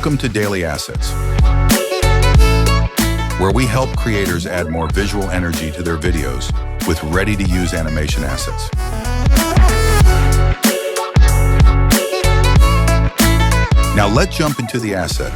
Welcome to Daily Assets, where we help creators add more visual energy to their videos with ready-to-use animation assets. Now let's jump into the asset.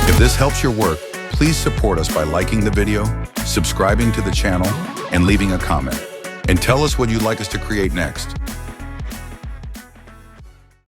If this helps your work, please support us by liking the video, subscribing to the channel, and leaving a comment. And tell us what you'd like us to create next.